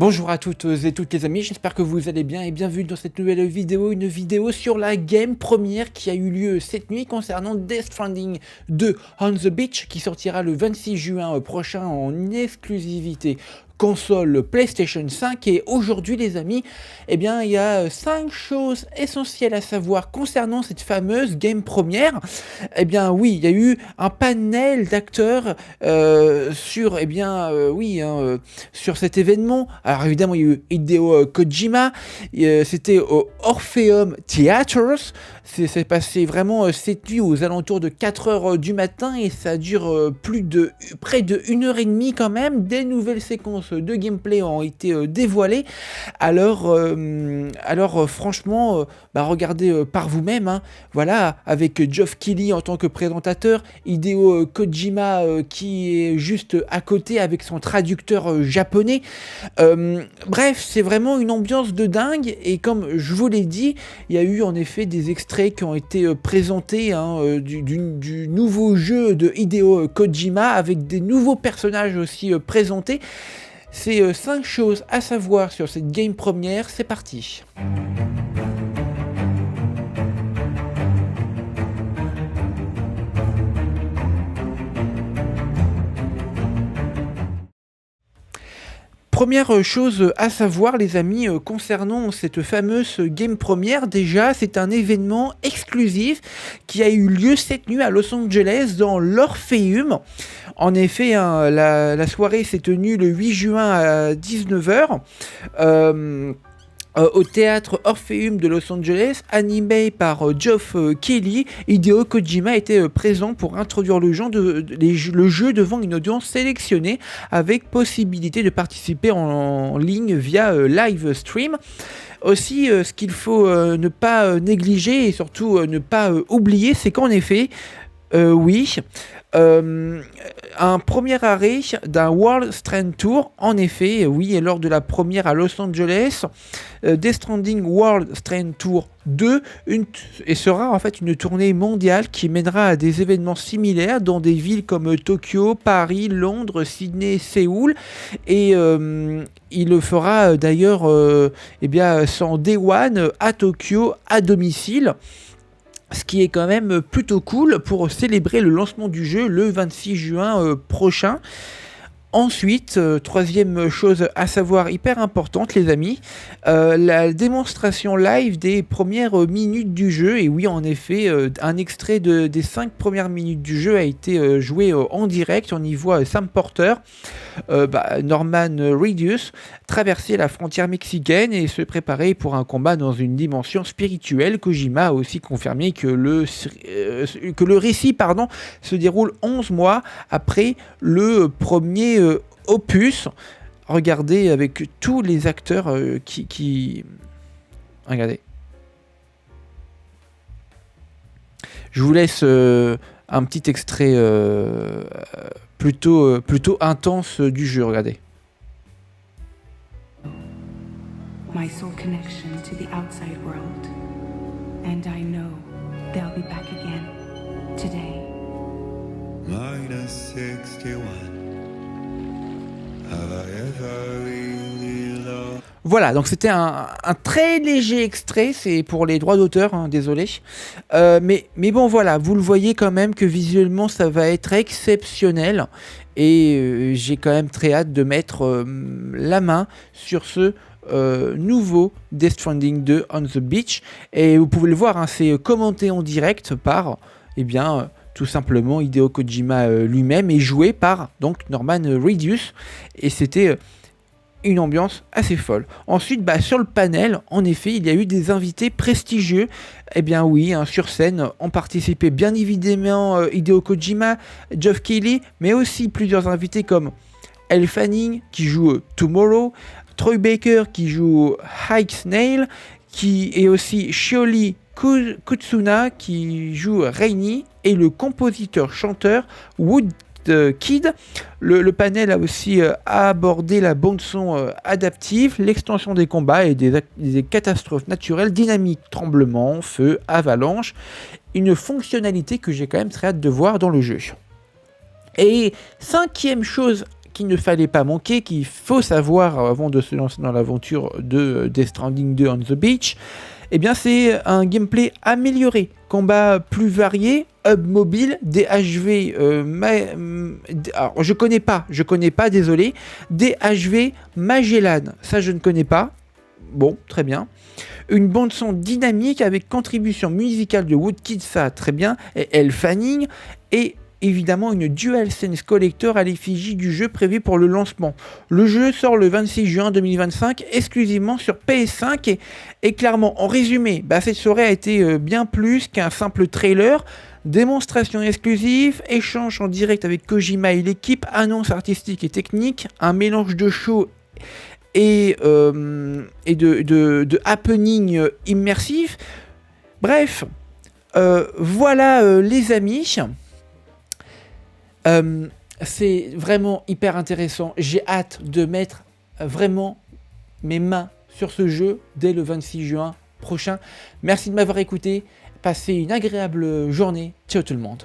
Bonjour à toutes et toutes les amis, j'espère que vous allez bien et bienvenue dans cette nouvelle vidéo, une vidéo sur la game première qui a eu lieu cette nuit concernant Death Stranding 2 On the Beach qui sortira le 26 juin prochain en exclusivité console PlayStation 5. Et aujourd'hui les amis, eh bien il y a 5 choses essentielles à savoir concernant cette fameuse game première. Eh bien oui, il y a eu un panel d'acteurs sur sur cet événement. Alors évidemment il y a eu Hideo Kojima, c'était au Orpheum Theatres. C'est passé vraiment cette nuit aux alentours de 4h du matin et ça dure près de 1h30 quand même. Des nouvelles séquences de gameplay ont été dévoilées. Alors franchement, regardez par vous-même, hein. Voilà, avec Geoff Keighley en tant que présentateur, Hideo Kojima qui est juste à côté avec son traducteur japonais. Bref, c'est vraiment une ambiance de dingue et comme je vous l'ai dit, il y a eu en effet des extraits qui ont été présentés du nouveau jeu de Hideo Kojima avec des nouveaux personnages aussi présentés. C'est 5 choses à savoir sur cette game première, c'est parti. Première chose à savoir les amis concernant cette fameuse game première, déjà c'est un événement exclusif qui a eu lieu cette nuit à Los Angeles dans l'Orpheum. En effet, la soirée s'est tenue le 8 juin à 19h. Au théâtre Orpheum de Los Angeles, animé par Geoff Keighley, Hideo Kojima était présent pour introduire le jeu devant une audience sélectionnée avec possibilité de participer en ligne via live stream. Aussi, ce qu'il faut ne pas négliger et surtout ne pas oublier, c'est qu'en effet, un premier arrêt d'un World Strand Tour, en effet, oui, et lors de la première à Los Angeles, Death Stranding World Strand Tour 2 et sera en fait une tournée mondiale qui mènera à des événements similaires dans des villes comme Tokyo, Paris, Londres, Sydney, Séoul, et il le fera d'ailleurs son Day One à Tokyo à domicile. Ce qui est quand même plutôt cool pour célébrer le lancement du jeu le 26 juin prochain. Ensuite, troisième chose à savoir hyper importante les amis, la démonstration live des premières minutes du jeu. Et oui, en effet, un extrait des 5 premières minutes du jeu a été joué en direct. On y voit Sam Porter, Norman Reedus, traverser la frontière mexicaine et se préparer pour un combat dans une dimension spirituelle. Kojima a aussi confirmé que le récit se déroule 11 mois après le premier opus. Regardez avec tous les acteurs qui... Regardez. Je vous laisse un petit extrait plutôt intense du jeu, regardez. My soul connection to the outside world, and I know they'll be back again today. Minus 61. Have I ever really loved? Voilà, donc c'était un très léger extrait, c'est pour les droits d'auteur, hein, désolé. Mais bon voilà, vous le voyez quand même que visuellement ça va être exceptionnel. Et j'ai quand même très hâte de mettre la main sur ce nouveau Death Stranding 2 On the Beach. Et vous pouvez le voir, hein, c'est commenté en direct par, tout simplement Hideo Kojima lui-même et joué par donc Norman Reedus. Et c'était une ambiance assez folle. Ensuite, sur le panel, en effet, il y a eu des invités prestigieux. Eh bien oui, hein, sur scène, ont participé bien évidemment Hideo Kojima, Geoff Keighley, mais aussi plusieurs invités comme Elle Fanning qui joue Tomorrow, Troy Baker qui joue Ike Snail, et aussi Shioli Kutsuna qui joue Rainy, et le compositeur-chanteur Wood Kid. Le panel a aussi abordé la bande-son adaptive, l'extension des combats et des catastrophes naturelles, dynamiques, tremblements, feux, avalanches. Une fonctionnalité que j'ai quand même très hâte de voir dans le jeu. Et cinquième chose qu'il ne fallait pas manquer, qu'il faut savoir avant de se lancer dans l'aventure de Death Stranding 2 on the Beach, eh bien c'est un gameplay amélioré, combat plus varié, hub mobile, DHV, alors je connais pas, désolé, DHV Magellan, ça je ne connais pas, bon, très bien. Une bande-son dynamique avec contribution musicale de Woodkid, ça très bien, et Elle Fanning, et évidemment une DualSense Collector à l'effigie du jeu prévu pour le lancement. Le jeu sort le 26 juin 2025 exclusivement sur PS5 et clairement, en résumé, cette soirée a été bien plus qu'un simple trailer. Démonstration exclusive, échange en direct avec Kojima et l'équipe, annonce artistique et technique, un mélange de show et de happening immersif. Bref, voilà les amis. C'est vraiment hyper intéressant. J'ai hâte de mettre vraiment mes mains sur ce jeu dès le 26 juin prochain. Merci de m'avoir écouté. Passez une agréable journée. Ciao tout le monde.